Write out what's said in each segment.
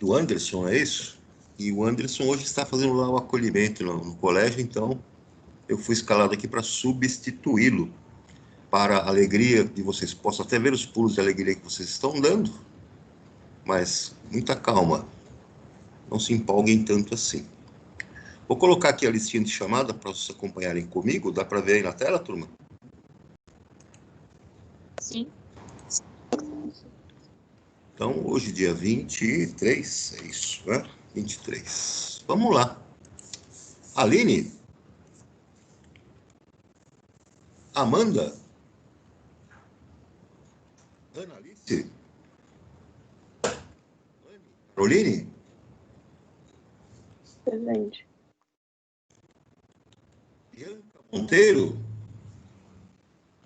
do Anderson, é isso? E o Anderson hoje está fazendo lá o acolhimento no colégio, então eu fui escalado aqui para substituí-lo, para a alegria de vocês. Posso até ver os pulos de alegria que vocês estão dando, mas muita calma, não se empolguem tanto assim. Vou colocar aqui a listinha de chamada para vocês acompanharem comigo. Dá para ver aí na tela, turma? Sim. Então, hoje, dia 23, é isso, né? 23. Vamos lá. Aline? Amanda? Analice? Caroline? Presente. Bianca Monteiro?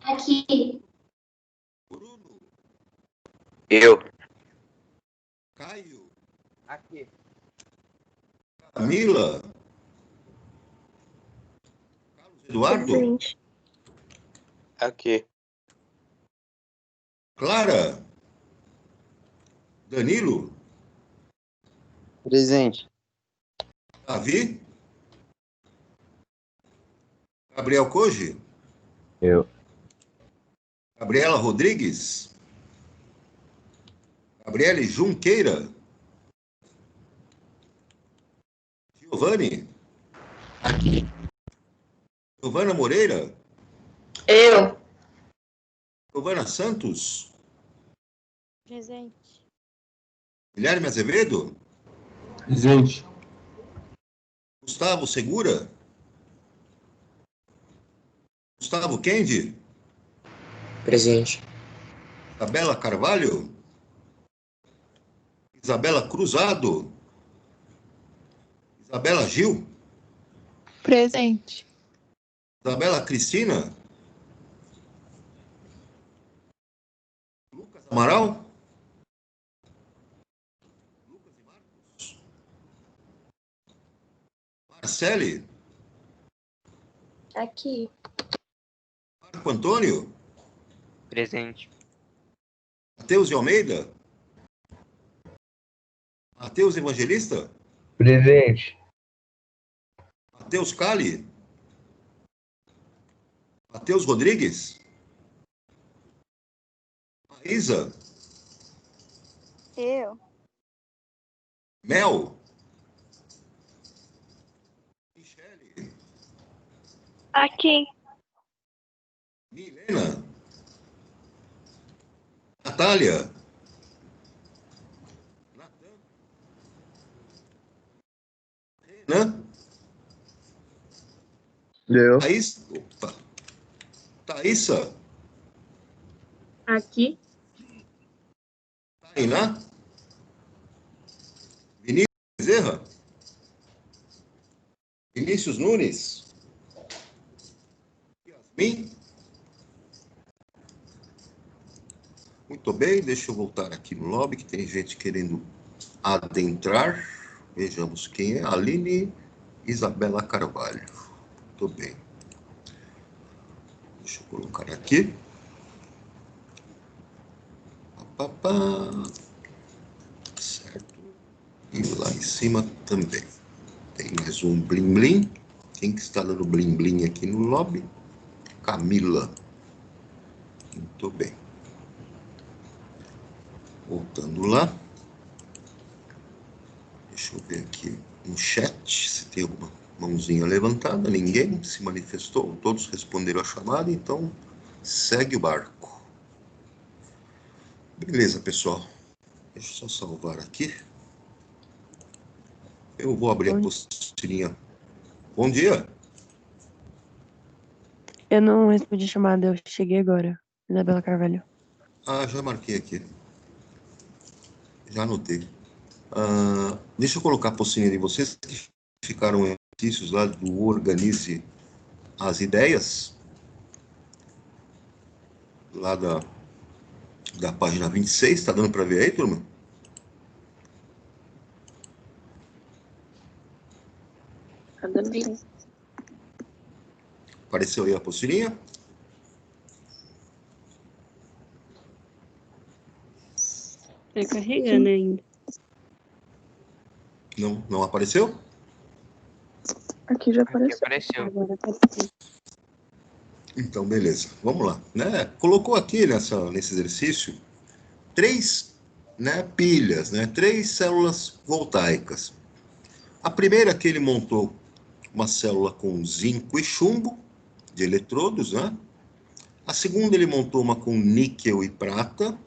Aqui. Bruno? Eu. Caio? Aqui. Camila? Carlos Eduardo? Presente. Aqui. Clara? Danilo? Presente. Davi? Gabriel Koji? Eu. Gabriela Rodrigues? Gabriele Junqueira? Giovanni? Aqui. Giovana Moreira? Eu. Giovana Santos? Presente. Guilherme Azevedo? Presente. Gustavo Segura? Gustavo Kendi? Presente. Isabela Carvalho? Isabela Cruzado? Isabela Gil? Presente. Isabela Cristina? Lucas Amaral? Lucas e Marcos? Marcele? Aqui. Marco Antônio? Presente. Mateus de Almeida? Mateus Evangelista? Presente. Mateus Cali? Mateus Rodrigues? Maísa? Eu. Mel? Michele? Aqui. Milena? Natália? Natan? Renan? Eu. Thaís? Opa. Thaísa? Aqui. Tainá? Vinícius Bezerra? Vinícius Nunes? Yasmin? Muito bem, deixa eu voltar aqui no lobby, que tem gente querendo adentrar. Vejamos quem é. Aline Isabela Carvalho. Muito bem. Deixa eu colocar aqui. Papá. Certo. E lá em cima também. Tem mais um blim blim. Quem que está dando blim blim aqui no lobby? Camila. Muito bem. Voltando lá. Deixa eu ver aqui no chat se tem alguma mãozinha levantada. Ninguém se manifestou. Todos responderam a chamada. Então, segue o barco. Beleza, pessoal. Deixa eu só salvar aqui. Eu vou abrir a apostilinha. Bom dia. Eu não respondi a chamada, eu cheguei agora. Isabela Carvalho. Ah, já marquei aqui. Já anotei. Deixa eu colocar a apostilinha de vocês que ficaram exercícios lá do Organize as Ideias. Lá da página 26. Está dando para ver aí, turma? Tá dando bem. Apareceu aí a apostilinha? Tá carregando ainda. Não apareceu? Aqui já Aqui apareceu. apareceu. Agora apareceu. Então, beleza. Vamos lá. Né? Colocou aqui nesse exercício 3, né, pilhas, né, 3 células voltaicas. A primeira que ele montou uma célula com zinco e chumbo, de eletrodos, né? A segunda ele montou uma com níquel e prata.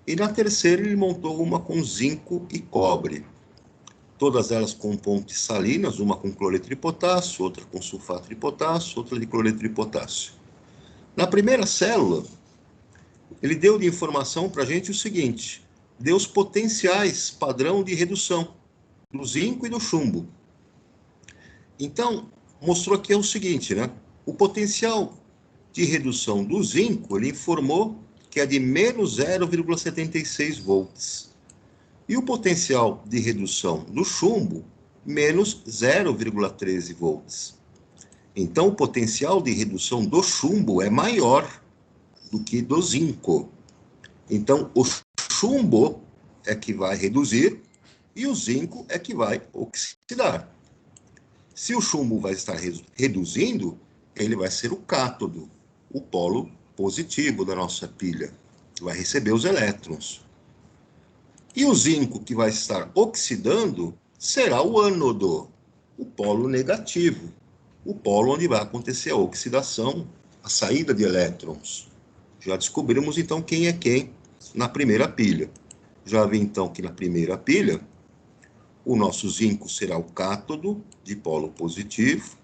E na terceira ele montou uma com zinco e cobre. Todas elas com pontes salinas, uma com cloreto de potássio, outra com sulfato de potássio, outra de cloreto de potássio. Na primeira célula, ele deu de informação para a gente o seguinte: deu os potenciais padrão de redução do zinco e do chumbo. Então, mostrou aqui o seguinte, né? O potencial de redução do zinco, ele informou que é de menos 0,76 volts. E o potencial de redução do chumbo, menos 0,13 volts. Então, o potencial de redução do chumbo é maior do que do zinco. Então, o chumbo é que vai reduzir e o zinco é que vai oxidar. Se o chumbo vai estar reduzindo, ele vai ser o cátodo, o polo positivo da nossa pilha, que vai receber os elétrons. E o zinco que vai estar oxidando será o ânodo, o polo negativo, o polo onde vai acontecer a oxidação, a saída de elétrons. Já descobrimos então quem é quem na primeira pilha. Já vi então que na primeira pilha, o nosso zinco será o cátodo, de polo positivo,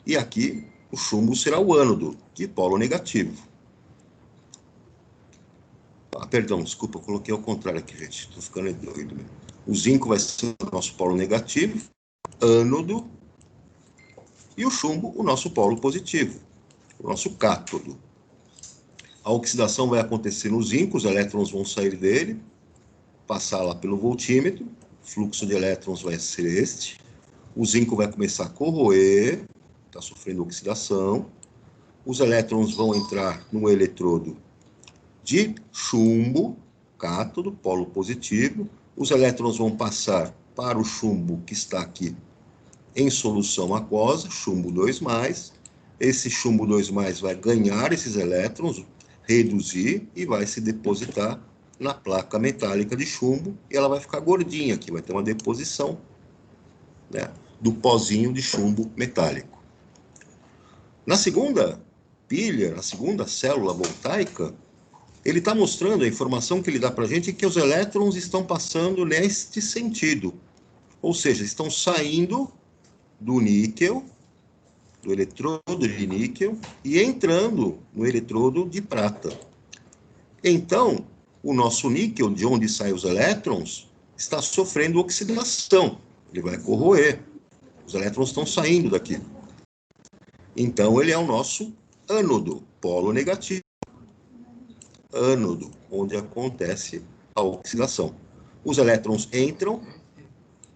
e aqui o chumbo será o ânodo, de polo negativo. Ah, perdão, desculpa, eu coloquei ao contrário aqui, gente. Estou ficando doido mesmo. O zinco vai ser o nosso polo negativo, ânodo, e o chumbo, o nosso polo positivo, o nosso cátodo. A oxidação vai acontecer no zinco, os elétrons vão sair dele, passar lá pelo voltímetro, o fluxo de elétrons vai ser este, o zinco vai começar a corroer, está sofrendo oxidação, os elétrons vão entrar no eletrodo de chumbo, cátodo, polo positivo, os elétrons vão passar para o chumbo que está aqui em solução aquosa, chumbo 2+, esse chumbo 2+, vai ganhar esses elétrons, reduzir e vai se depositar na placa metálica de chumbo, e ela vai ficar gordinha aqui, vai ter uma deposição, né, do pozinho de chumbo metálico. Na segunda pilha, na segunda célula voltaica, ele está mostrando, a informação que ele dá para a gente, que os elétrons estão passando neste sentido. Ou seja, estão saindo do níquel, do eletrodo de níquel, e entrando no eletrodo de prata. Então, o nosso níquel, de onde saem os elétrons, está sofrendo oxidação. Ele vai corroer. Os elétrons estão saindo daqui. Então, ele é o nosso ânodo, polo negativo. Ânodo, onde acontece a oxidação. Os elétrons entram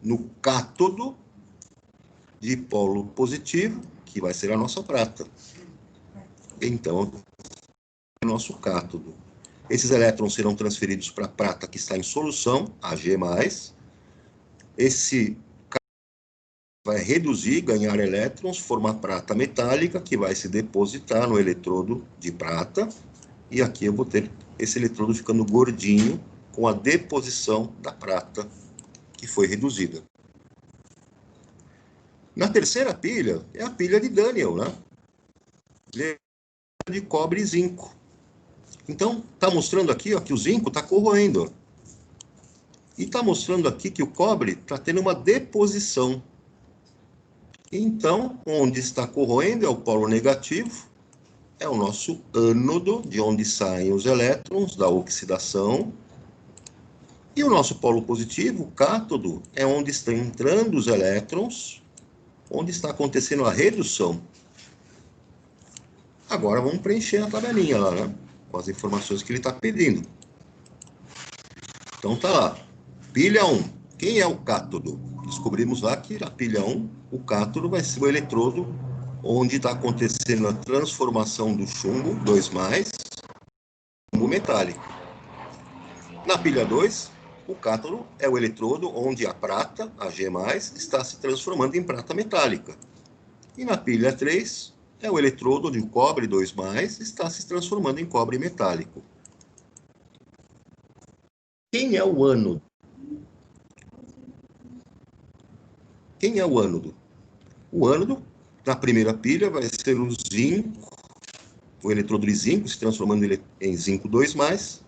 no cátodo de polo positivo, que vai ser a nossa prata. Então, o nosso cátodo. Esses elétrons serão transferidos para a prata que está em solução, Ag+. Esse vai reduzir, ganhar elétrons, formar prata metálica, que vai se depositar no eletrodo de prata. E aqui eu vou ter esse eletrodo ficando gordinho, com a deposição da prata, que foi reduzida. Na terceira pilha, é a pilha de Daniel, né? De cobre e zinco. Então, está mostrando aqui, ó, que o zinco está corroendo. Ó. E está mostrando aqui que o cobre está tendo uma deposição. Então, onde está corroendo é o polo negativo, é o nosso ânodo, de onde saem os elétrons da oxidação. E o nosso polo positivo, o cátodo, é onde estão entrando os elétrons, onde está acontecendo a redução. Agora vamos preencher a tabelinha lá, né? Com as informações que ele está pedindo. Então tá lá. Pilha 1. Quem é o cátodo? Descobrimos lá que na pilha 1, o cátodo vai ser o eletrodo onde está acontecendo a transformação do chumbo 2+, chumbo metálico. Na pilha 2, O cátodo é o eletrodo onde a prata, Ag+, está se transformando em prata metálica. E na pilha 3, é o eletrodo onde o cobre 2+, está se transformando em cobre metálico. Quem é o ânodo? Quem é o ânodo? O ânodo, na primeira pilha, vai ser o zinco, o eletrodo de zinco, se transformando em zinco 2+.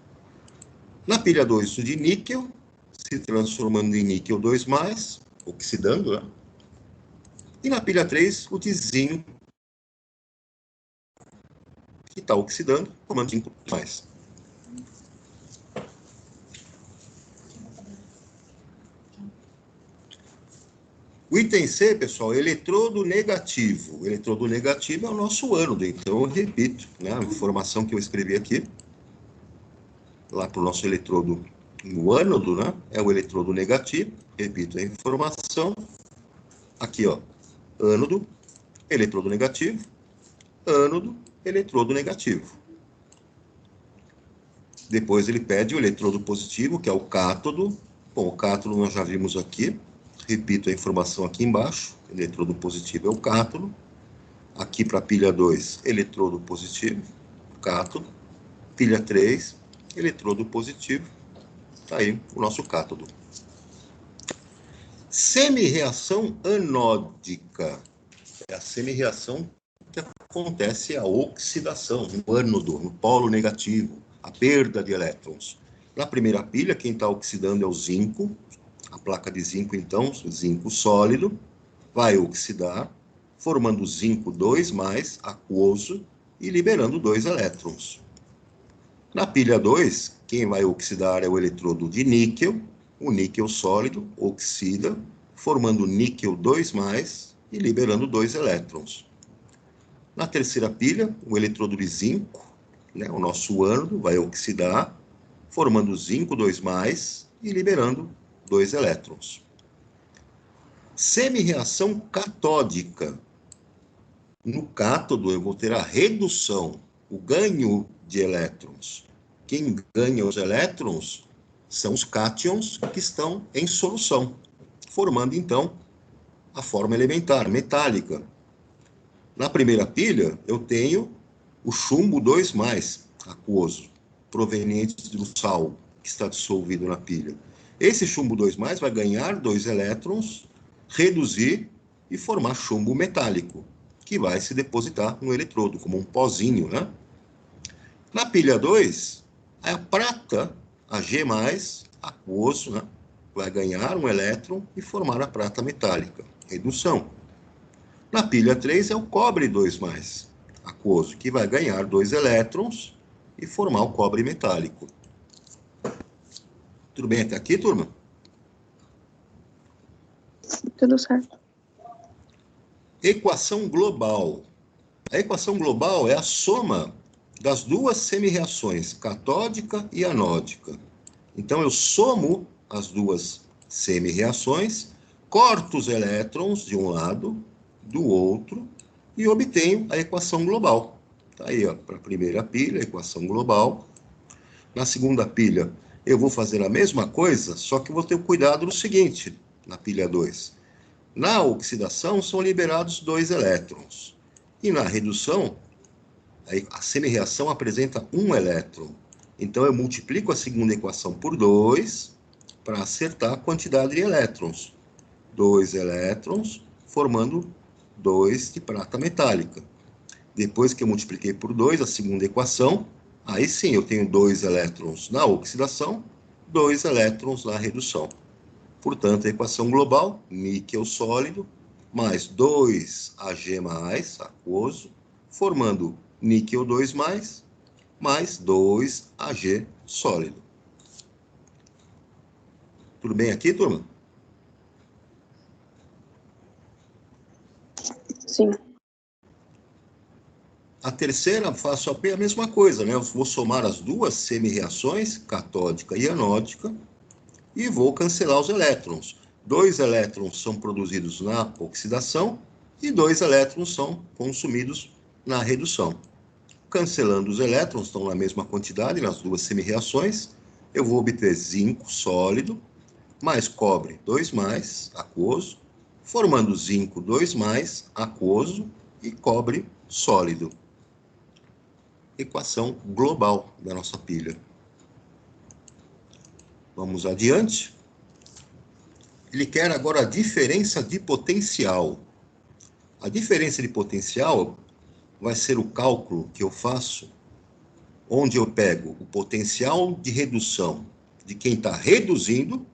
Na pilha 2, o de níquel, se transformando em níquel 2+, oxidando, né? E na pilha 3, o de zinco, que está oxidando, formando zinco 2+. O item C, pessoal, é eletrodo negativo. O eletrodo negativo é o nosso ânodo, então eu repito, né, a informação que eu escrevi aqui, lá para o nosso eletrodo no ânodo, né, é o eletrodo negativo, repito a informação, aqui, ó, ânodo, eletrodo negativo, ânodo, eletrodo negativo. Depois ele pede o eletrodo positivo, que é o cátodo. Bom, o cátodo nós já vimos aqui. Repito a informação aqui embaixo. Eletrodo positivo é o cátodo. Aqui para a pilha 2, eletrodo positivo, cátodo. Pilha 3, eletrodo positivo. Está aí o nosso cátodo. Semi-reação anódica. É a semi-reação que acontece a oxidação no ânodo, no polo negativo, a perda de elétrons. Na primeira pilha, quem está oxidando é o zinco. A placa de zinco, então, o zinco sólido, vai oxidar, formando zinco 2+, aquoso, e liberando 2 elétrons. Na pilha 2, quem vai oxidar é o eletrodo de níquel. O níquel sólido oxida, formando níquel 2+, e liberando 2 elétrons. Na terceira pilha, o eletrodo de zinco, né, o nosso ânodo, vai oxidar, formando zinco 2+, e liberando 2 elétrons. Semi-reação catódica. No cátodo, eu vou ter a redução, o ganho de elétrons. Quem ganha os elétrons são os cátions que estão em solução, formando, então, a forma elementar, metálica. Na primeira pilha, eu tenho o chumbo 2+, aquoso, proveniente do sal que está dissolvido na pilha. Esse chumbo 2+, vai ganhar 2 elétrons, reduzir e formar chumbo metálico, que vai se depositar no eletrodo, como um pozinho, né? Na pilha 2, a prata, Ag+, aquoso, né? Vai ganhar um elétron e formar a prata metálica, redução. Na pilha 3 é o cobre 2+, aquoso, que vai ganhar 2 elétrons e formar o cobre metálico. Tudo bem até aqui, turma? Tudo certo. Equação global. A equação global é a soma das duas semi-reações, catódica e anódica. Então, eu somo as duas semi-reações, corto os elétrons de um lado, do outro, e obtenho a equação global. Está aí, para a primeira pilha, a equação global. Na segunda pilha, eu vou fazer a mesma coisa, só que vou ter cuidado no seguinte, na pilha 2. Na oxidação, são liberados 2 elétrons. E na redução, a semi-reação apresenta 1 elétron. Então, eu multiplico a segunda equação por 2 para acertar a quantidade de elétrons. 2 elétrons, formando 2 de prata metálica. Depois que eu multipliquei por 2 a segunda equação, aí sim eu tenho 2 elétrons na oxidação, 2 elétrons na redução. Portanto, a equação global, níquel sólido, mais 2 Ag+, aquoso, formando níquel 2+, mais 2 Ag sólido. Tudo bem aqui, turma? Sim. A terceira, faço a mesma coisa, né? Eu vou somar as duas semi-reações, catódica e anódica, e vou cancelar os elétrons. 2 elétrons são produzidos na oxidação e 2 elétrons são consumidos na redução. Cancelando os elétrons, estão na mesma quantidade nas duas semi-reações, eu vou obter zinco sólido, mais cobre 2+, aquoso, formando zinco 2+, aquoso e cobre sólido. Equação global da nossa pilha. Vamos adiante. Ele quer agora a diferença de potencial. A diferença de potencial vai ser o cálculo que eu faço, onde eu pego o potencial de redução de quem está reduzindo,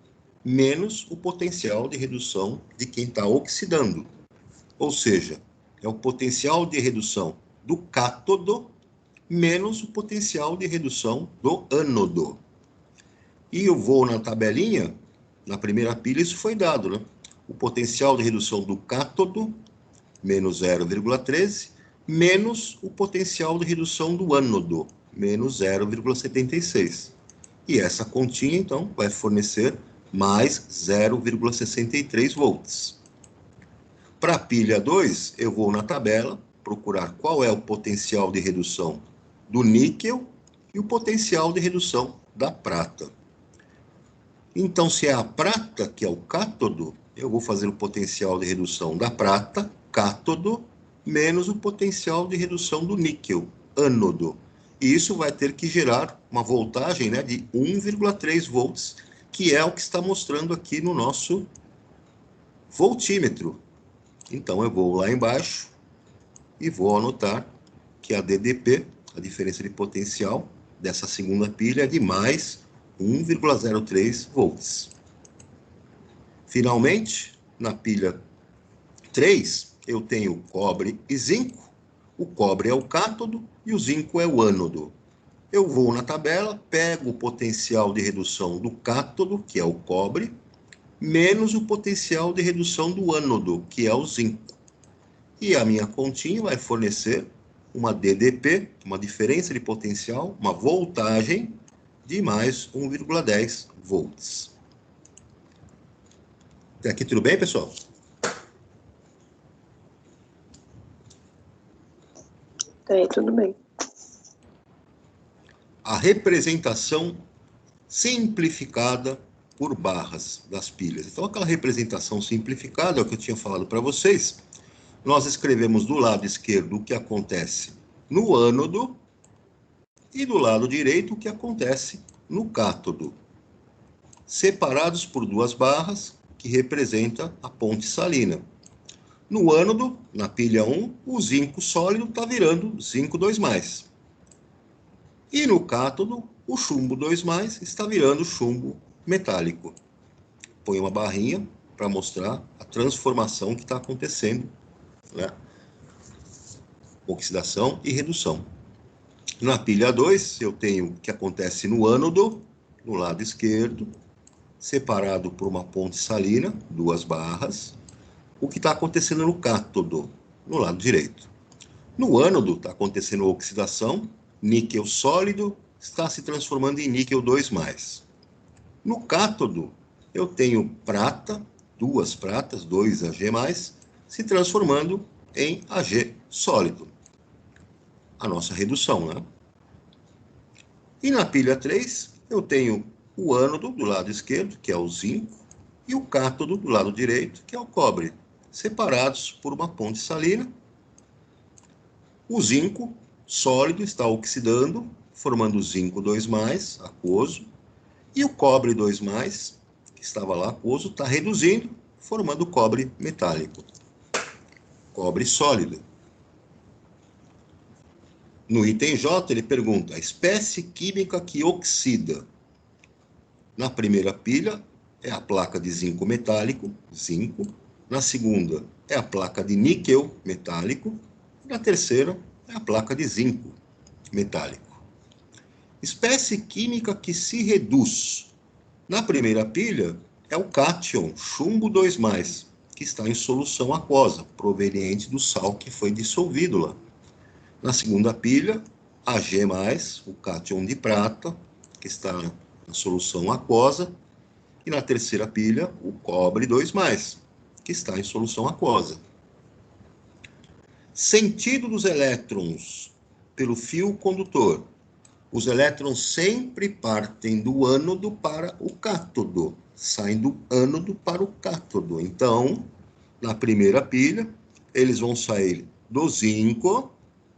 menos o potencial de redução de quem está oxidando. Ou seja, é o potencial de redução do cátodo, menos o potencial de redução do ânodo. E eu vou na tabelinha, na primeira pilha, isso foi dado, né? O potencial de redução do cátodo, menos 0,13, menos o potencial de redução do ânodo, menos 0,76. E essa continha, então, vai fornecer mais 0,63 volts. Para a pilha 2, eu vou na tabela procurar qual é o potencial de redução do níquel e o potencial de redução da prata. Então, se é a prata que é o cátodo, eu vou fazer o potencial de redução da prata, cátodo, menos o potencial de redução do níquel, ânodo. E isso vai ter que gerar uma voltagem, né, de 1,3 volts, que é o que está mostrando aqui no nosso voltímetro. Então, eu vou lá embaixo e vou anotar que a DDP, a diferença de potencial dessa segunda pilha, é de mais 1,03 volts. Finalmente, na pilha 3, eu tenho cobre e zinco. O cobre é o cátodo e o zinco é o ânodo. Eu vou na tabela, pego o potencial de redução do cátodo, que é o cobre, menos o potencial de redução do ânodo, que é o zinco. E a minha continha vai fornecer uma DDP, uma diferença de potencial, uma voltagem de mais 1,10 volts. Até aqui tudo bem, pessoal? Tudo bem. A representação simplificada por barras das pilhas. Então, aquela representação simplificada, é o que eu tinha falado para vocês. Nós escrevemos do lado esquerdo o que acontece no ânodo e do lado direito o que acontece no cátodo, separados por duas barras que representam a ponte salina. No ânodo, na pilha 1, o zinco sólido está virando zinco 2+. E no cátodo, o chumbo 2+ está virando chumbo metálico. Põe uma barrinha para mostrar a transformação que está acontecendo, né? Oxidação e redução. Na pilha 2, eu tenho o que acontece no ânodo, no lado esquerdo, separado por uma ponte salina, duas barras. O que está acontecendo no cátodo, no lado direito. No ânodo está acontecendo oxidação, níquel sólido está se transformando em níquel 2+. No cátodo, eu tenho prata, duas pratas, 2 Ag+, se transformando em Ag sólido. A nossa redução, né? E na pilha 3, eu tenho o ânodo do lado esquerdo, que é o zinco, e o cátodo do lado direito, que é o cobre, separados por uma ponte salina. O zinco sólido está oxidando, formando zinco 2+, aquoso, e o cobre 2+, que estava lá aquoso, está reduzindo, formando cobre metálico. Cobre sólido. No item J, ele pergunta a espécie química que oxida. Na primeira pilha, é a placa de zinco metálico, zinco. Na segunda, é a placa de níquel metálico. E na terceira, é a placa de zinco metálico. Espécie química que se reduz. Na primeira pilha, é o cátion, chumbo 2+, que está em solução aquosa, proveniente do sal que foi dissolvido lá. Na segunda pilha, Ag+, o cátion de prata, que está na solução aquosa. E na terceira pilha, o cobre 2+, que está em solução aquosa. Sentido dos elétrons pelo fio condutor. Os elétrons sempre partem do ânodo para o cátodo, saem do ânodo para o cátodo. Então, na primeira pilha, eles vão sair do zinco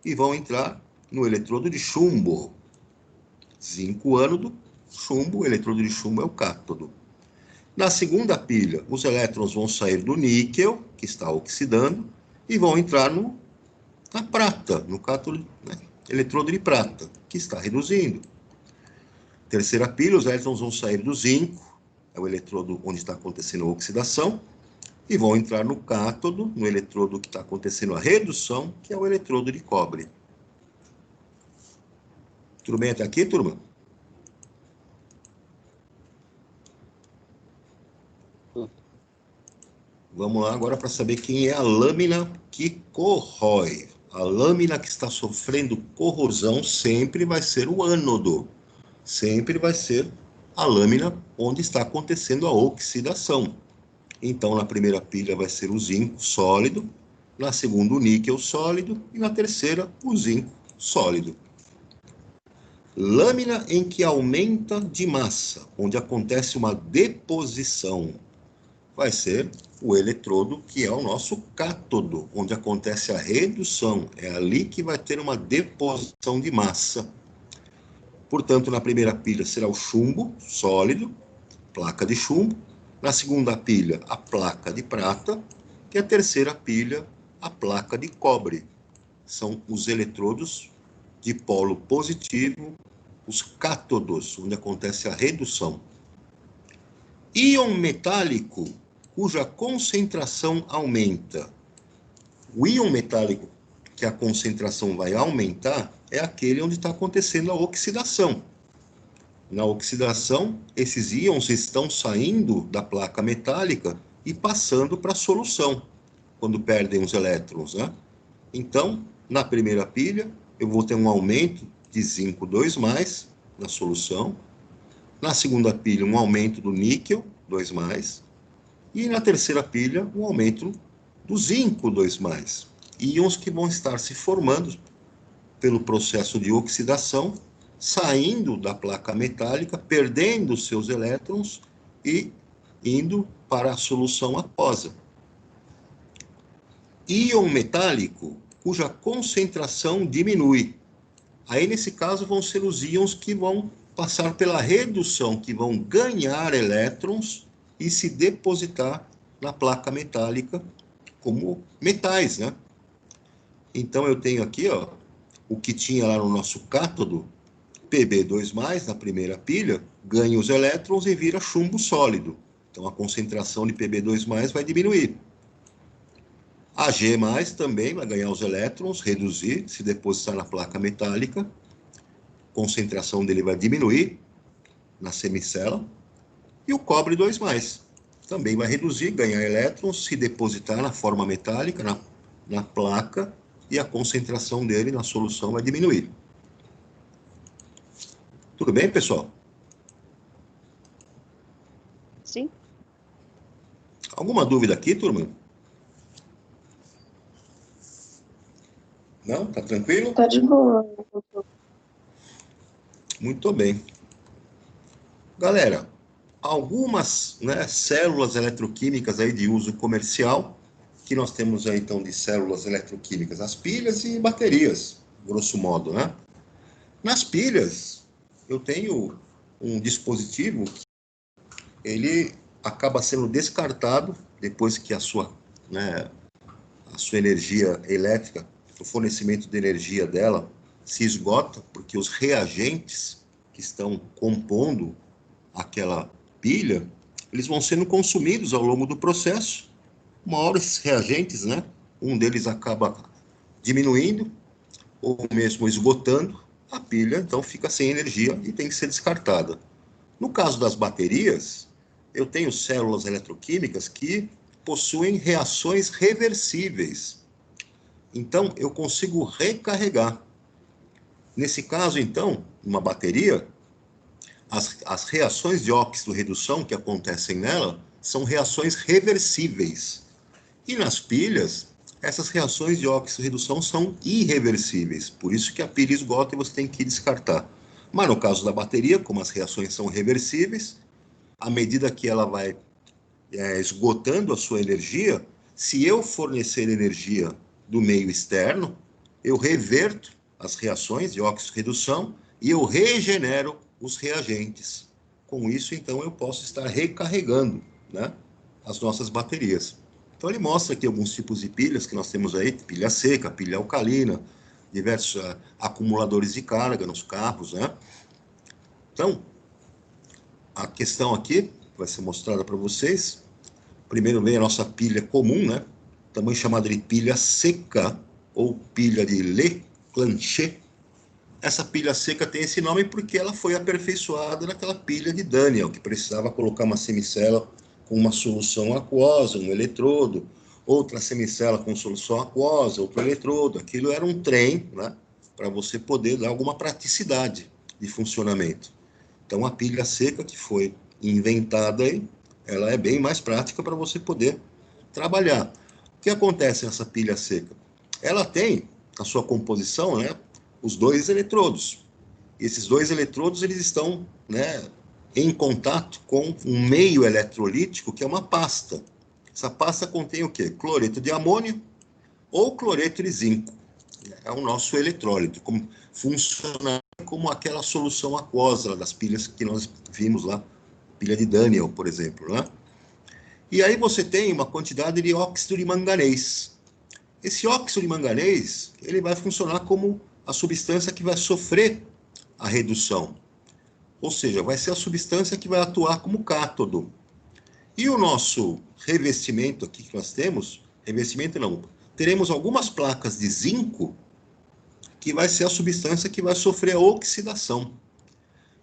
e vão entrar no eletrodo de chumbo. Zinco ânodo, chumbo, o eletrodo de chumbo é o cátodo. Na segunda pilha, os elétrons vão sair do níquel, que está oxidando, e vão entrar na prata, no cátodo, né? Eletrodo de prata, que está reduzindo. Terceira pilha, os elétrons vão sair do zinco, é o eletrodo onde está acontecendo a oxidação, e vão entrar no cátodo, no eletrodo que está acontecendo a redução, que é o eletrodo de cobre. Tudo bem até aqui, turma? Vamos lá agora para saber quem é a lâmina que corrói. A lâmina que está sofrendo corrosão sempre vai ser o ânodo. Sempre vai ser a lâmina onde está acontecendo a oxidação. Então, na primeira pilha vai ser o zinco sólido, na segunda o níquel sólido e na terceira o zinco sólido. Lâmina em que aumenta de massa, onde acontece uma deposição, vai ser o eletrodo que é o nosso cátodo, onde acontece a redução. É ali que vai ter uma deposição de massa. Portanto, na primeira pilha será o chumbo sólido, placa de chumbo. Na segunda pilha, a placa de prata. E a terceira pilha, a placa de cobre. São os eletrodos de polo positivo, os cátodos, onde acontece a redução. Íon metálico, cuja concentração aumenta. O íon metálico que a concentração vai aumentar é aquele onde está acontecendo a oxidação. Na oxidação, esses íons estão saindo da placa metálica e passando para a solução, quando perdem os elétrons, né? Então, na primeira pilha, eu vou ter um aumento de zinco 2+, na solução. Na segunda pilha, um aumento do níquel 2+. E na terceira pilha, um aumento do zinco 2+. Íons que vão estar se formando pelo processo de oxidação, saindo da placa metálica, perdendo seus elétrons e indo para a solução aquosa. Íon metálico, cuja concentração diminui. Aí, nesse caso, vão ser os íons que vão passar pela redução, que vão ganhar elétrons e se depositar na placa metálica como metais, né? Então, eu tenho aqui, ó, o que tinha lá no nosso cátodo, Pb2+, na primeira pilha, ganha os elétrons e vira chumbo sólido. Então, a concentração de Pb2+, vai diminuir. Ag+, também vai ganhar os elétrons, reduzir, se depositar na placa metálica. A concentração dele vai diminuir na semicela. E o cobre 2+, também vai reduzir, ganhar elétrons, se depositar na forma metálica, na placa, e a concentração dele na solução vai diminuir. Tudo bem, pessoal? Sim. Alguma dúvida aqui, turma? Não? Tá tranquilo? Tá de boa. Muito bem. Galera, algumas, né, células eletroquímicas aí de uso comercial, que nós temos aí, então, de células eletroquímicas, as pilhas e baterias, grosso modo, né? Nas pilhas, eu tenho um dispositivo que ele acaba sendo descartado depois que a sua energia elétrica, o fornecimento de energia dela se esgota, porque os reagentes que estão compondo aquela pilha, eles vão sendo consumidos ao longo do processo. Uma hora esses reagentes, né, um deles acaba diminuindo ou mesmo esgotando, a pilha então fica sem energia e tem que ser descartada. No caso das baterias, eu tenho células eletroquímicas que possuem reações reversíveis. Então, eu consigo recarregar. Nesse caso, então, uma bateria, as reações de óxido-redução que acontecem nela são reações reversíveis. E nas pilhas, essas reações de óxido-redução são irreversíveis. Por isso que a pilha esgota e você tem que descartar. Mas no caso da bateria, como as reações são reversíveis, à medida que ela vai esgotando a sua energia, se eu fornecer energia do meio externo, eu reverto as reações de óxido-redução e eu regenero os reagentes. Com isso, então, eu posso estar recarregando, né, as nossas baterias. Então, ele mostra aqui alguns tipos de pilhas que nós temos aí, pilha seca, pilha alcalina, diversos acumuladores de carga nos carros, né? Então, a questão aqui vai ser mostrada para vocês. Primeiro vem a nossa pilha comum, né? Também chamada de pilha seca ou pilha de Leclanché. Essa pilha seca tem esse nome porque ela foi aperfeiçoada naquela pilha de Daniel, que precisava colocar uma semicela com uma solução aquosa, um eletrodo, outra semicela com solução aquosa, outro eletrodo. Aquilo era um trem, né, para você poder dar alguma praticidade de funcionamento. Então, a pilha seca que foi inventada aí, ela é bem mais prática para você poder trabalhar. O que acontece nessa pilha seca? Ela tem a sua composição, né, os dois eletrodos. Esses dois eletrodos, eles estão, né, em contato com um meio eletrolítico, que é uma pasta. Essa pasta contém o quê? Cloreto de amônio ou cloreto de zinco. É o nosso eletrólito, como funciona como aquela solução aquosa das pilhas que nós vimos lá, pilha de Daniel, por exemplo, né? E aí você tem uma quantidade de óxido de manganês. Esse óxido de manganês, ele vai funcionar como a substância que vai sofrer a redução. Ou seja, vai ser a substância que vai atuar como cátodo. E o nosso revestimento aqui que nós temos, revestimento não, teremos algumas placas de zinco que vai ser a substância que vai sofrer a oxidação.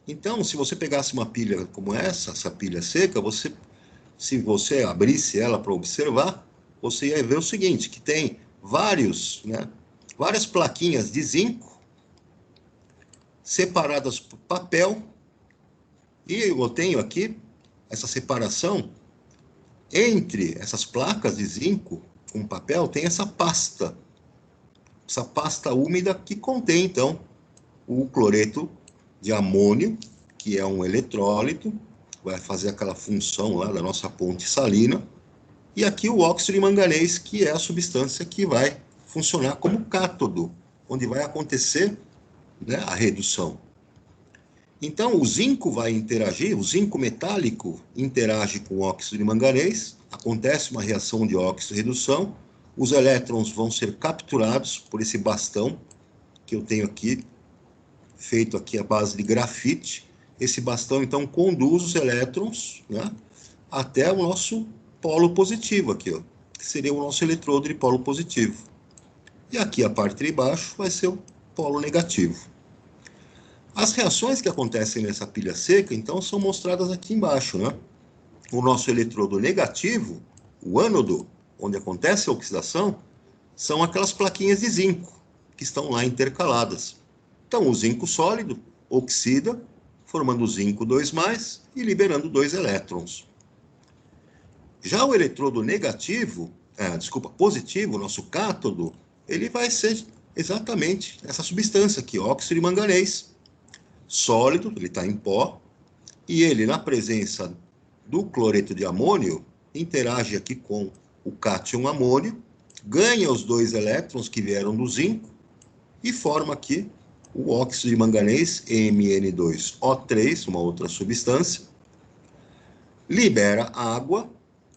Então, se você pegasse uma pilha como essa pilha seca, se você abrisse ela para observar, você ia ver o seguinte, que tem várias plaquinhas de zinco separadas por papel, e eu tenho aqui essa separação entre essas placas de zinco com papel, tem essa pasta úmida que contém, então, o cloreto de amônio, que é um eletrólito, vai fazer aquela função lá da nossa ponte salina, e aqui o óxido de manganês, que é a substância que vai funcionar como cátodo, onde vai acontecer, né, a redução. Então, o zinco vai interagir, o zinco metálico interage com o óxido de manganês, acontece uma reação de óxido-redução, os elétrons vão ser capturados por esse bastão, que eu tenho aqui, feito aqui à base de grafite. Esse bastão, então, conduz os elétrons, né, até o nosso polo positivo, aqui, ó, que seria o nosso eletrodo de polo positivo. E aqui a parte de baixo vai ser o polo negativo. As reações que acontecem nessa pilha seca, então, são mostradas aqui embaixo, né? O nosso eletrodo negativo, o ânodo, onde acontece a oxidação, são aquelas plaquinhas de zinco, que estão lá intercaladas. Então, o zinco sólido oxida, formando o zinco 2+, e liberando 2 elétrons. Já o eletrodo positivo, o nosso cátodo, ele vai ser exatamente essa substância aqui, óxido de manganês, sólido, ele está em pó, e ele, na presença do cloreto de amônio, interage aqui com o cátion amônio, ganha os 2 elétrons que vieram do zinco, e forma aqui o óxido de manganês, Mn2O3, uma outra substância, libera água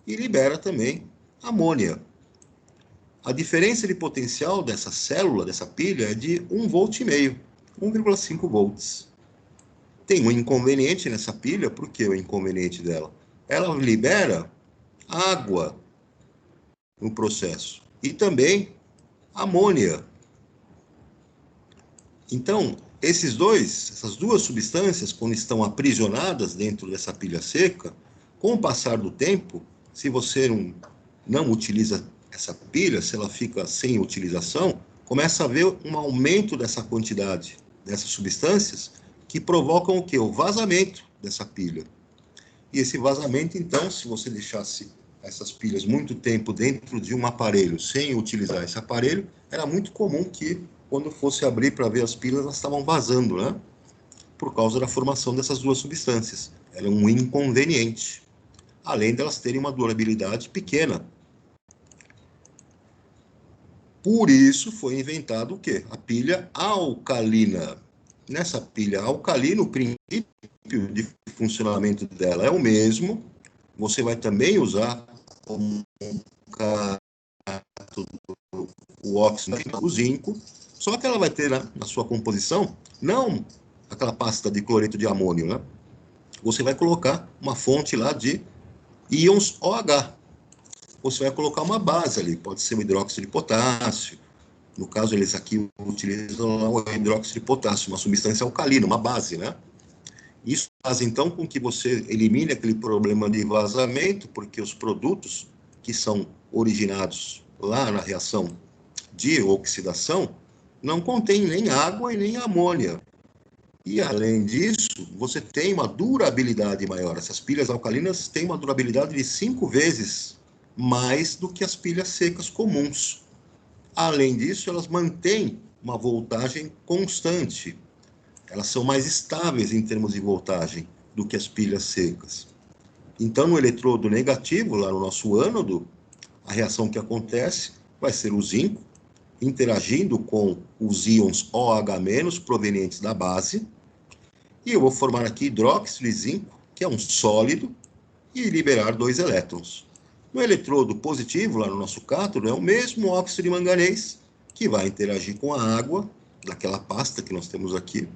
e libera também amônia. A diferença de potencial dessa célula, dessa pilha, é de 1,5 volt, 1,5 volts. Tem um inconveniente nessa pilha. Por que o inconveniente dela? Ela libera água no processo e também amônia. Então, essas duas substâncias, quando estão aprisionadas dentro dessa pilha seca, com o passar do tempo, se você não utiliza essa pilha, se ela fica sem utilização, começa a haver um aumento dessa quantidade dessas substâncias que provocam o quê? O vazamento dessa pilha. E esse vazamento, então, se você deixasse essas pilhas muito tempo dentro de um aparelho sem utilizar esse aparelho, era muito comum que, quando fosse abrir para ver as pilhas, elas estavam vazando, né? por causa da formação dessas duas substâncias. Ela é um inconveniente, além delas terem uma durabilidade pequena. Por isso foi inventado o quê? A pilha alcalina. Nessa pilha alcalina, o princípio de funcionamento dela é o mesmo. Você vai também usar como o óxido, o zinco, só que ela vai ter na sua composição, não aquela pasta de cloreto de amônio, né? Você vai colocar uma fonte lá de íons OH. Você vai colocar uma base ali, pode ser um hidróxido de potássio. No caso, eles aqui utilizam o hidróxido de potássio, uma substância alcalina, uma base, né? Isso faz, então, com que você elimine aquele problema de vazamento, porque os produtos que são originados lá na reação de oxidação não contêm nem água e nem amônia. E, além disso, você tem uma durabilidade maior. Essas pilhas alcalinas têm uma durabilidade de 5 vezes mais do que as pilhas secas comuns. Além disso, elas mantêm uma voltagem constante. Elas são mais estáveis em termos de voltagem do que as pilhas secas. Então, no eletrodo negativo, lá no nosso ânodo, a reação que acontece vai ser o zinco interagindo com os íons OH- provenientes da base, e eu vou formar aqui hidróxido de zinco, que é um sólido, e liberar 2 elétrons. No eletrodo positivo, lá no nosso cátodo, é o mesmo óxido de manganês, que vai interagir com a água, daquela pasta que nós temos aqui,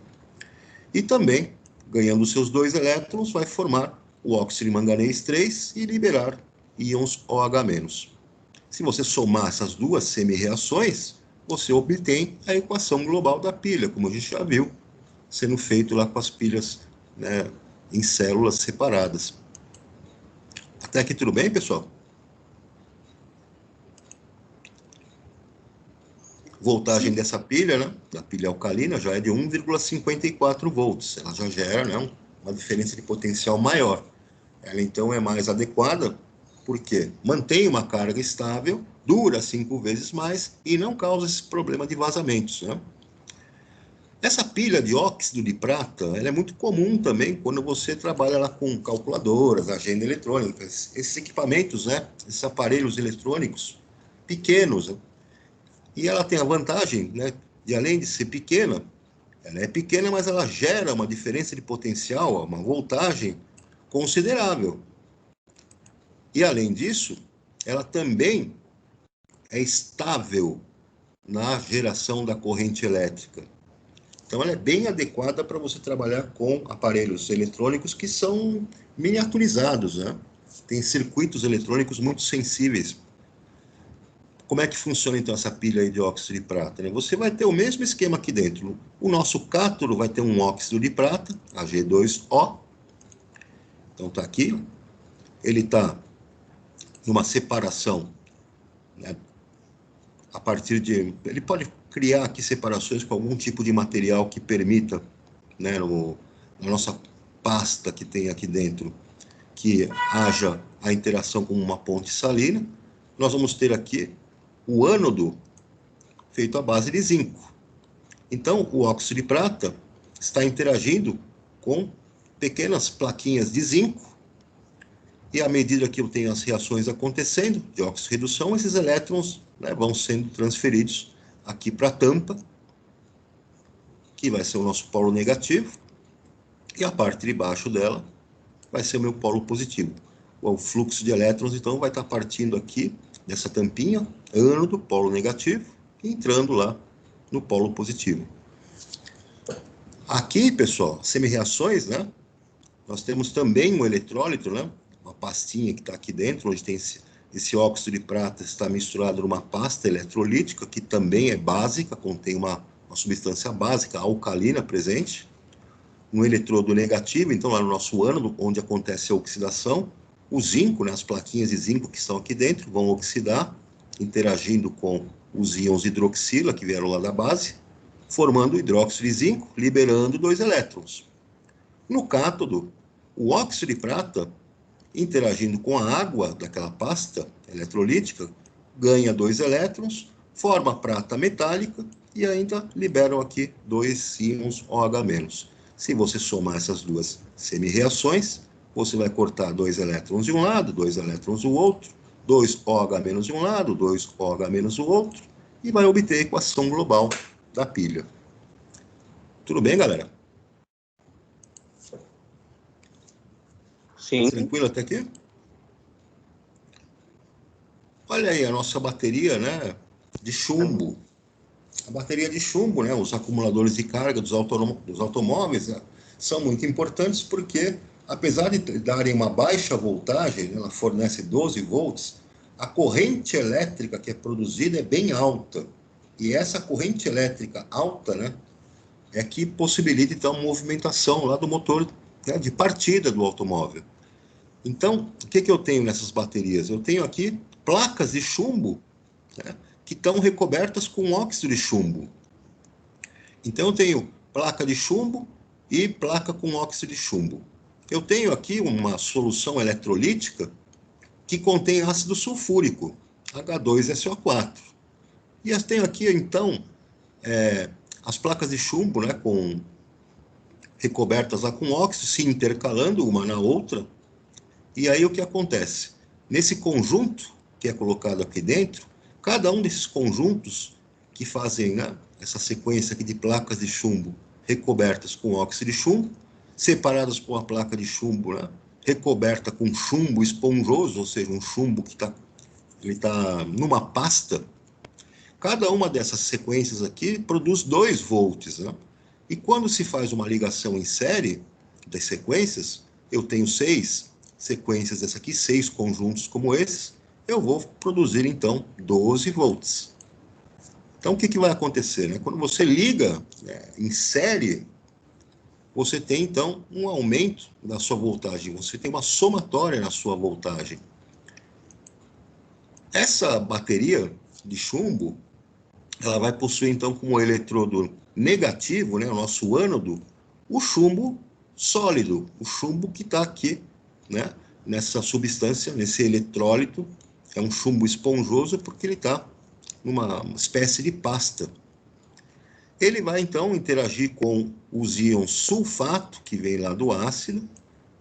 e também, ganhando seus 2 elétrons, vai formar o óxido de manganês 3 e liberar íons OH-. Se você somar essas duas semi-reações, você obtém a equação global da pilha, como a gente já viu, sendo feito lá com as pilhas, né, em células separadas. Até aqui tudo bem, pessoal? Voltagem dessa pilha, né, da pilha alcalina, já é de 1,54 volts. Ela já gera, né, uma diferença de potencial maior. Ela, então, é mais adequada porque mantém uma carga estável, dura 5 vezes mais e não causa esse problema de vazamentos, né? Essa pilha de óxido de prata, ela é muito comum também quando você trabalha lá com calculadoras, agenda eletrônica, esses equipamentos, né, esses aparelhos eletrônicos pequenos, né? E ela tem a vantagem, né, de além de ser pequena, ela é pequena, mas ela gera uma diferença de potencial, uma voltagem considerável. E, além disso, ela também é estável na geração da corrente elétrica. Então, ela é bem adequada para você trabalhar com aparelhos eletrônicos que são miniaturizados, né? Tem circuitos eletrônicos muito sensíveis. Como é que funciona, então, essa pilha de óxido de prata, né? Você vai ter o mesmo esquema aqui dentro. O nosso cátodo vai ter um óxido de prata, Ag2O. Então, está aqui. Ele está numa separação, né, a partir de... Ele pode criar aqui separações com algum tipo de material que permita, né, na nossa pasta que tem aqui dentro, que haja a interação com uma ponte salina. Nós vamos ter aqui o ânodo feito à base de zinco. Então, o óxido de prata está interagindo com pequenas plaquinhas de zinco, e à medida que eu tenho as reações acontecendo, de óxido-redução, esses elétrons, né, vão sendo transferidos aqui para a tampa, que vai ser o nosso polo negativo, e a parte de baixo dela vai ser o meu polo positivo. O fluxo de elétrons, então, vai estar partindo aqui, nessa tampinha, ânodo, polo negativo, e entrando lá no polo positivo. Aqui, pessoal, semi-reações, né? Nós temos também um eletrólito, né? Uma pastinha que está aqui dentro, onde tem esse óxido de prata, está misturado numa pasta eletrolítica, que também é básica, contém uma substância básica, alcalina presente. Um eletrodo negativo, então lá no nosso ânodo, onde acontece a oxidação, o zinco, né, as plaquinhas de zinco que estão aqui dentro, vão oxidar, interagindo com os íons hidroxila, que vieram lá da base, formando o hidróxido de zinco, liberando 2 elétrons. No cátodo, o óxido de prata, interagindo com a água daquela pasta eletrolítica, ganha 2 elétrons, forma prata metálica e ainda liberam aqui 2 íons OH-. Se você somar essas duas semi-reações, você vai cortar 2 elétrons de um lado, 2 elétrons do outro, 2 OH- de um lado, 2 OH- do outro, e vai obter a equação global da pilha. Tudo bem, galera? Sim. Tranquilo até aqui? Olha aí a nossa bateria, né, de chumbo. A bateria de chumbo, né, os acumuladores de carga dos automóveis, né, são muito importantes porque, apesar de darem uma baixa voltagem, né, ela fornece 12 volts, a corrente elétrica que é produzida é bem alta. E essa corrente elétrica alta, né, é que possibilita, então, a movimentação lá do motor, né, de partida do automóvel. Então, o que eu tenho nessas baterias? Eu tenho aqui placas de chumbo, né, que estão recobertas com óxido de chumbo. Então, eu tenho placa de chumbo e placa com óxido de chumbo. Eu tenho aqui uma solução eletrolítica que contém ácido sulfúrico, H2SO4. E eu tenho aqui, então, as placas de chumbo, né, recobertas lá com óxido, se intercalando uma na outra. E aí o que acontece? Nesse conjunto que é colocado aqui dentro, cada um desses conjuntos que fazem, né, essa sequência aqui de placas de chumbo recobertas com óxido de chumbo, separadas por uma placa de chumbo, né, recoberta com chumbo esponjoso, ou seja, um chumbo que está numa pasta. Cada uma dessas sequências aqui produz 2 volts, né? E quando se faz uma ligação em série das sequências, eu tenho 6 sequências dessa aqui, 6 conjuntos como esses, eu vou produzir, então, 12 volts. Então, o que vai acontecer, né? Quando você liga, né, em série, você tem, então, um aumento da sua voltagem, você tem uma somatória na sua voltagem. Essa bateria de chumbo, ela vai possuir, então, como eletrodo negativo, né, o nosso ânodo, o chumbo sólido, o chumbo que está aqui, né, nessa substância, nesse eletrólito. É um chumbo esponjoso porque ele está numa espécie de pasta. Ele vai, então, interagir com os íons sulfato, que vem lá do ácido,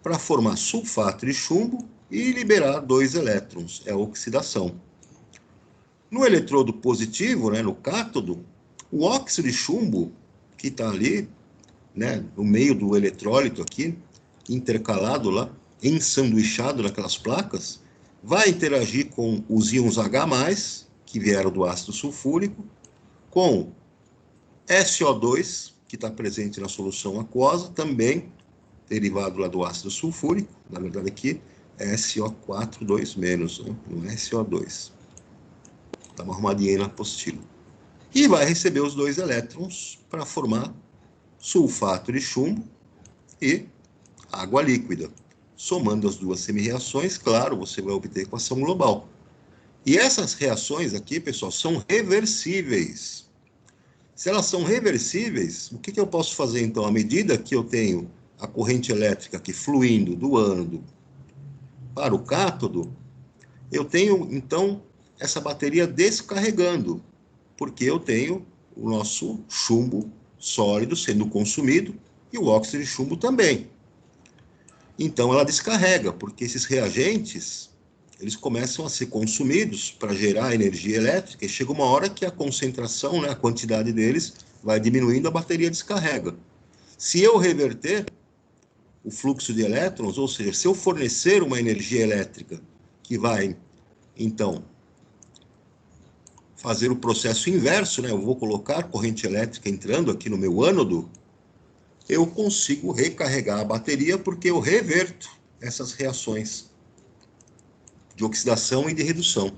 para formar sulfato de chumbo e liberar 2 elétrons, é a oxidação. No eletrodo positivo, né, no cátodo, o óxido de chumbo, que está ali, né, no meio do eletrólito aqui, intercalado lá, ensanduichado naquelas placas, vai interagir com os íons H+, que vieram do ácido sulfúrico, com SO2, que está presente na solução aquosa, também derivado lá do ácido sulfúrico, na verdade aqui é SO4 2-, né, não é SO2. Dá uma arrumadinha aí na apostila. E vai receber os 2 elétrons para formar sulfato de chumbo e água líquida. Somando as duas semi-reações, claro, você vai obter a equação global. E essas reações aqui, pessoal, são reversíveis. Se elas são reversíveis, o que eu posso fazer, então? À medida que eu tenho a corrente elétrica aqui fluindo do ânodo para o cátodo, eu tenho, então, essa bateria descarregando, porque eu tenho o nosso chumbo sólido sendo consumido e o óxido de chumbo também. Então, ela descarrega, porque esses reagentes, eles começam a ser consumidos para gerar energia elétrica, e chega uma hora que a concentração, né, a quantidade deles, vai diminuindo, a bateria descarrega. Se eu reverter o fluxo de elétrons, ou seja, se eu fornecer uma energia elétrica que vai, então, fazer o processo inverso, né, eu vou colocar corrente elétrica entrando aqui no meu ânodo, eu consigo recarregar a bateria porque eu reverto essas reações de oxidação e de redução.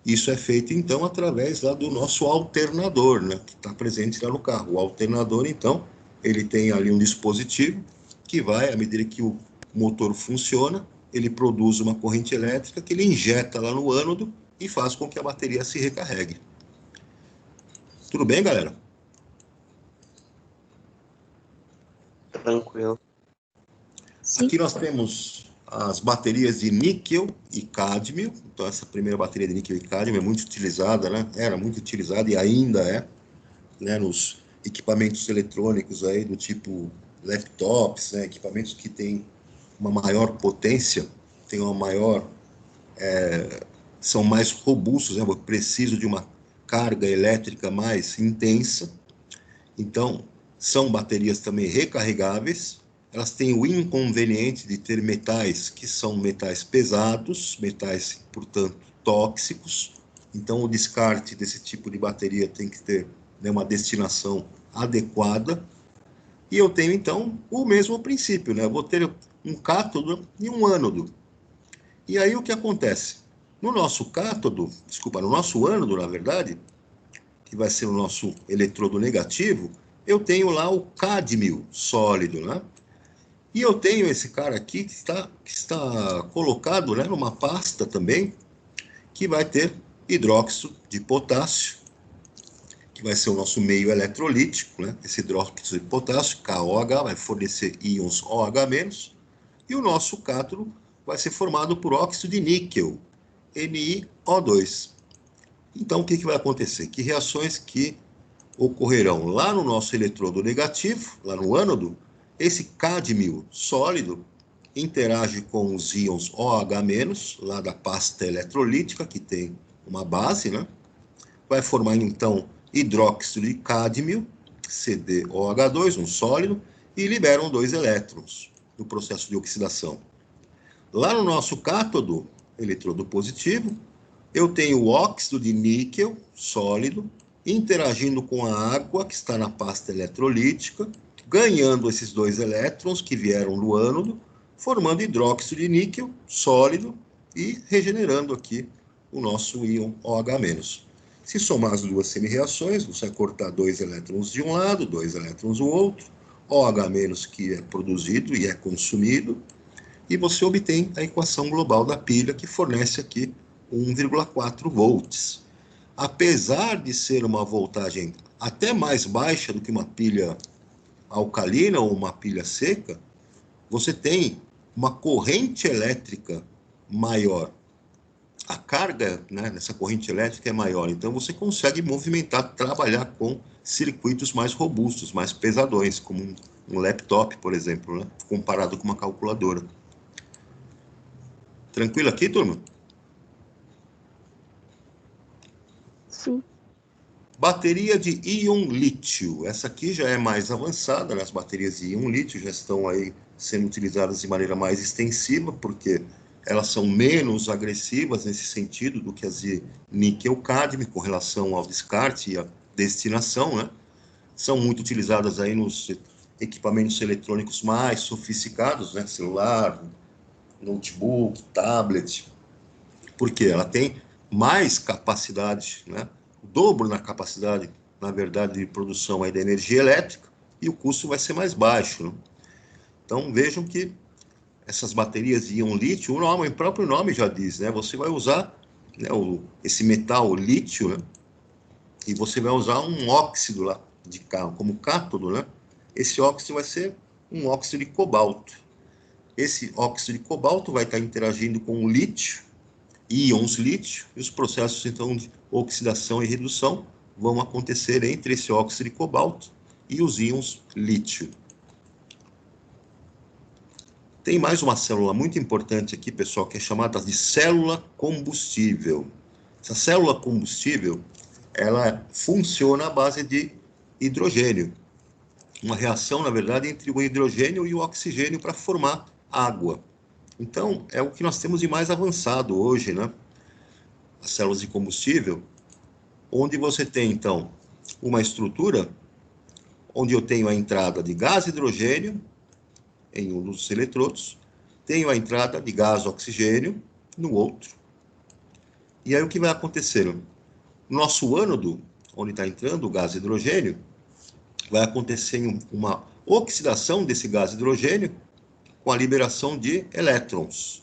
Isso é feito, então, através lá do nosso alternador, né, que está presente lá no carro. O alternador, então, ele tem ali um dispositivo que vai, à medida que o motor funciona, ele produz uma corrente elétrica que ele injeta lá no ânodo e faz com que a bateria se recarregue. Tudo bem, galera? Tranquilo. Sim. Aqui nós temos as baterias de níquel e cádmio. Então, essa primeira bateria de níquel e cádmio é muito utilizada, né? Era muito utilizada e ainda é, né, nos equipamentos eletrônicos aí do tipo laptops, né, equipamentos que têm uma maior potência, têm uma maior, são mais robustos, né, preciso de uma carga elétrica mais intensa. Então, são baterias também recarregáveis. Elas têm o inconveniente de ter metais que são metais pesados, metais, portanto, tóxicos. Então, o descarte desse tipo de bateria tem que ter, né, uma destinação adequada. E eu tenho, então, o mesmo princípio, né? Eu vou ter um cátodo e um ânodo. E aí o que acontece? No nosso cátodo, no nosso ânodo, na verdade, que vai ser o nosso eletrodo negativo, eu tenho lá o cádmio sólido, né? E eu tenho esse cara aqui que está colocado, né, numa pasta também, que vai ter hidróxido de potássio, que vai ser o nosso meio eletrolítico, né? Esse hidróxido de potássio, KOH, vai fornecer íons OH-, e o nosso cátodo vai ser formado por óxido de níquel, NiO2. Então, o que vai acontecer? Que reações que ocorrerão lá no nosso eletrodo negativo, lá no ânodo, esse cádmio sólido interage com os íons OH-, lá da pasta eletrolítica, que tem uma base, né? Vai formar, então, hidróxido de cádmio, CdOH2, um sólido, e liberam 2 elétrons no processo de oxidação. Lá no nosso cátodo, eletrodo positivo, eu tenho o óxido de níquel, sólido, interagindo com a água que está na pasta eletrolítica, ganhando esses 2 elétrons que vieram do ânodo, formando hidróxido de níquel, sólido, e regenerando aqui o nosso íon OH-. Se somar as duas semi-reações, você vai cortar 2 elétrons de um lado, 2 elétrons do outro, OH- que é produzido e é consumido, e você obtém a equação global da pilha, que fornece aqui 1,4 volts. Apesar de ser uma voltagem até mais baixa do que uma pilha alcalina ou uma pilha seca, você tem uma corrente elétrica maior. A carga, né, dessa corrente elétrica é maior, então você consegue movimentar, trabalhar com circuitos mais robustos, mais pesadões, como um laptop, por exemplo, né, comparado com uma calculadora. Tranquilo aqui, turma? Sim. Bateria de íon lítio. Essa aqui já é mais avançada, né? As baterias de íon lítio já estão aí sendo utilizadas de maneira mais extensiva, porque elas são menos agressivas nesse sentido do que as de níquel-cádmio, com relação ao descarte e à destinação, né? São muito utilizadas aí nos equipamentos eletrônicos mais sofisticados, né? Celular, notebook, tablet, porque ela tem mais capacidade, né? O dobro na capacidade, na verdade, de produção aí da energia elétrica, e o custo vai ser mais baixo, né? Então, vejam que essas baterias de íon lítio, o próprio nome já diz, né? Você vai usar, né, esse metal lítio, né? E você vai usar um óxido lá de carro como cátodo, né? Esse óxido vai ser um óxido de cobalto. Esse óxido de cobalto vai estar interagindo com o lítio, íons lítio, e os processos, então, de oxidação e redução vão acontecer entre esse óxido de cobalto e os íons lítio. Tem mais uma célula muito importante aqui, pessoal, que é chamada de célula combustível. Essa célula combustível, ela funciona à base de hidrogênio. Uma reação, na verdade, entre o hidrogênio e o oxigênio para formar água. Então, é o que nós temos de mais avançado hoje, né? As células de combustível, onde você tem, então, uma estrutura onde eu tenho a entrada de gás hidrogênio em um dos eletrodos, tenho a entrada de gás oxigênio no outro. E aí o que vai acontecer? No nosso ânodo, onde está entrando o gás hidrogênio, vai acontecer uma oxidação desse gás hidrogênio com a liberação de elétrons.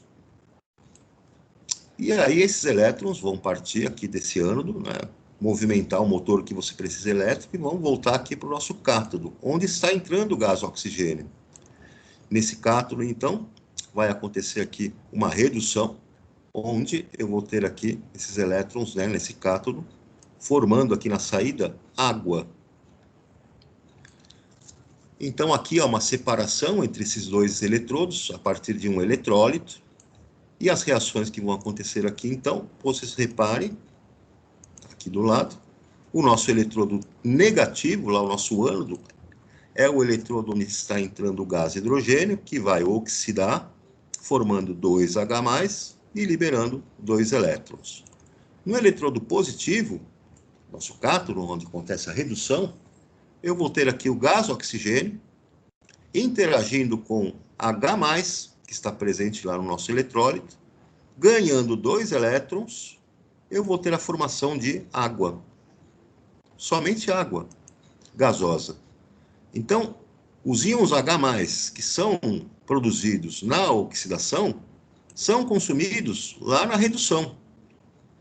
E aí esses elétrons vão partir aqui desse ânodo, né, movimentar o motor que você precisa elétrico, e vão voltar aqui para o nosso cátodo, onde está entrando o gás oxigênio. Nesse cátodo, então, vai acontecer aqui uma redução, onde eu vou ter aqui esses elétrons, né, nesse cátodo, formando aqui na saída água. Então, aqui há uma separação entre esses dois eletrodos, a partir de um eletrólito, e as reações que vão acontecer aqui, então, vocês reparem, aqui do lado, o nosso eletrodo negativo, lá o nosso ânodo, é o eletrodo onde está entrando o gás hidrogênio, que vai oxidar, formando 2H+, e liberando 2 elétrons. No eletrodo positivo, nosso cátodo, onde acontece a redução, eu vou ter aqui o gás oxigênio, interagindo com H+, que está presente lá no nosso eletrólito, ganhando 2 elétrons, eu vou ter a formação de água. Somente água gasosa. Então, os íons H+, que são produzidos na oxidação, são consumidos lá na redução,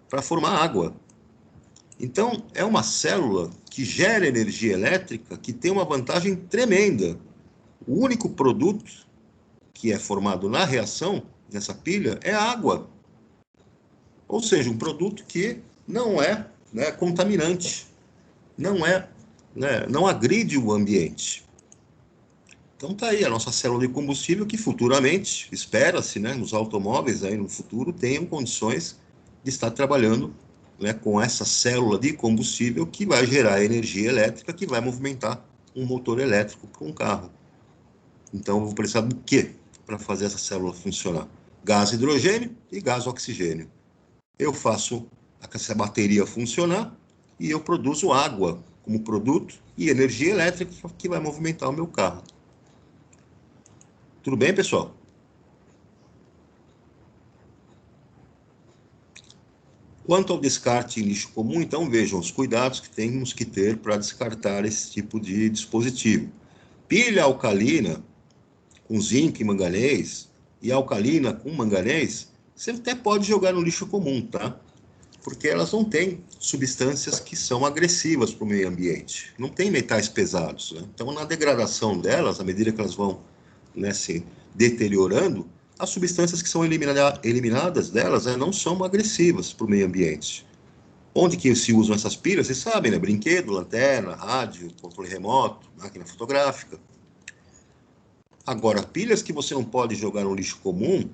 para formar água. Então, é uma célula que gera energia elétrica que tem uma vantagem tremenda. O único produto que é formado na reação, nessa pilha, é a água. Ou seja, um produto que não é, né, contaminante, não agride o ambiente. Então está aí a nossa célula de combustível que futuramente, espera-se, né, nos automóveis aí no futuro, tenham condições de estar trabalhando, né, com essa célula de combustível que vai gerar energia elétrica que vai movimentar um motor elétrico para um carro. Então eu vou precisar do quê para fazer essa célula funcionar? Gás hidrogênio e gás oxigênio. Eu faço essa bateria funcionar e eu produzo água como produto e energia elétrica que vai movimentar o meu carro. Tudo bem, pessoal? Quanto ao descarte em lixo comum, então vejam os cuidados que temos que ter para descartar esse tipo de dispositivo. Pilha alcalina com zinco e manganês e alcalina com manganês, você até pode jogar no lixo comum, tá? Porque elas não têm substâncias que são agressivas para o meio ambiente. Não tem metais pesados, né? Então, na degradação delas, à medida que elas vão, né, se deteriorando, as substâncias que são eliminadas delas, né, não são agressivas para o meio ambiente. Onde que se usam essas pilhas? Vocês sabem, né? Brinquedo, lanterna, rádio, controle remoto, máquina fotográfica. Agora, pilhas que você não pode jogar no lixo comum,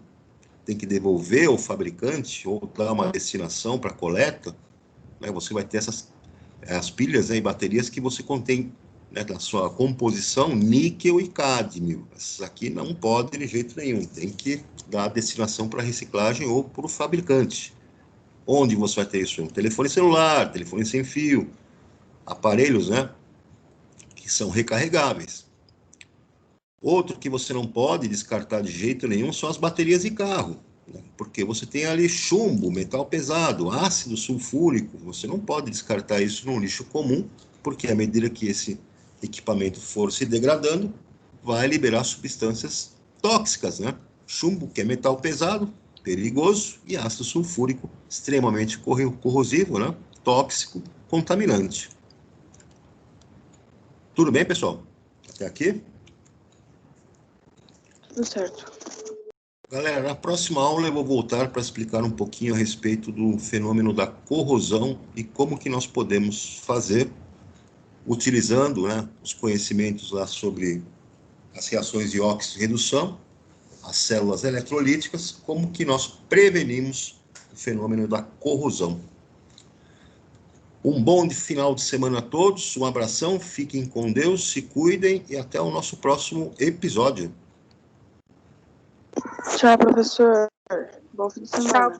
tem que devolver ao fabricante ou dar uma destinação para coleta, né? Você vai ter as pilhas, né, e baterias que você contém, né, na sua composição níquel e cádmio. Essas aqui não podem de jeito nenhum, tem que dar a destinação para reciclagem ou para o fabricante. Onde você vai ter isso? Um telefone celular, telefone sem fio, aparelhos, né, que são recarregáveis. Outro que você não pode descartar de jeito nenhum são as baterias de carro, né? Porque você tem ali chumbo, metal pesado, ácido sulfúrico, você não pode descartar isso no lixo comum, porque à medida que esse equipamento for se degradando, vai liberar substâncias tóxicas, né? Chumbo, que é metal pesado, perigoso, e ácido sulfúrico, extremamente corrosivo, né? Tóxico, contaminante. Tudo bem, pessoal? Até aqui? Tudo certo. Galera, na próxima aula eu vou voltar para explicar um pouquinho a respeito do fenômeno da corrosão e como que nós podemos fazer, utilizando, né, os conhecimentos lá sobre as reações de óxido-redução, as células eletrolíticas, como que nós prevenimos o fenômeno da corrosão. Um bom final de semana a todos, um abração, fiquem com Deus, se cuidem e até o nosso próximo episódio. Tchau, professor. Bom fim de semana. Tchau.